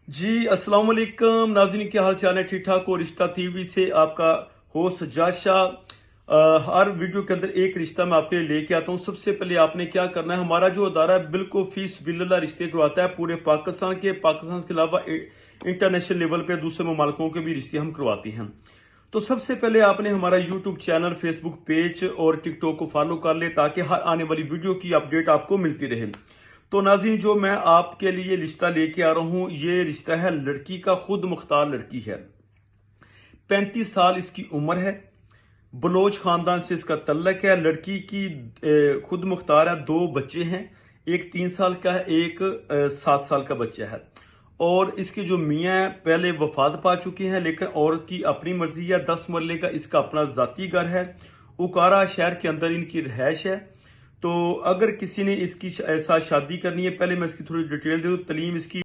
جی السلام علیکم ناظرین، کیا حال چال ہے؟ ٹھیک ٹھاک ہو؟ رشتہ ٹی وی سے آپ کا ہوسٹ جاشا۔ ہر ویڈیو کے اندر ایک رشتہ میں آپ کے لیے لے کے آتا ہوں۔ سب سے پہلے آپ نے کیا کرنا ہے، ہمارا جو ادارہ ہے بالکل فی سبیل اللہ رشتے کرواتا ہے پورے پاکستان کے علاوہ انٹرنیشنل لیول پہ دوسرے ممالکوں کے بھی رشتے ہم کرواتے ہیں۔ تو سب سے پہلے آپ نے ہمارا یوٹیوب چینل، فیس بک پیج اور ٹک ٹاک کو فالو کر لے تاکہ ہر آنے والی ویڈیو کی اپڈیٹ آپ کو ملتی رہے۔ تو ناظرین، جو میں آپ کے لیے رشتہ لے کے آ رہا ہوں، یہ رشتہ ہے لڑکی کا، خود مختار لڑکی ہے۔ 35 سال اس کی عمر ہے، بلوچ خاندان سے اس کا تعلق ہے۔ لڑکی کی خود مختار ہے، 2 بچے ہیں، ایک 3 سال کا ہے، ایک 7 سال کا بچہ ہے۔ اور اس کے جو میاں ہیں پہلے وفات پا چکے ہیں، لیکن عورت کی اپنی مرضی ہے۔ 10 مرلے کا اس کا اپنا ذاتی گھر ہے، اوکارا شہر کے اندر ان کی رہائش ہے۔ تو اگر کسی نے اس کی ساتھ شادی کرنی ہے، پہلے میں اس کی تھوڑی ڈیٹیل دے دوں۔ تعلیم اس کی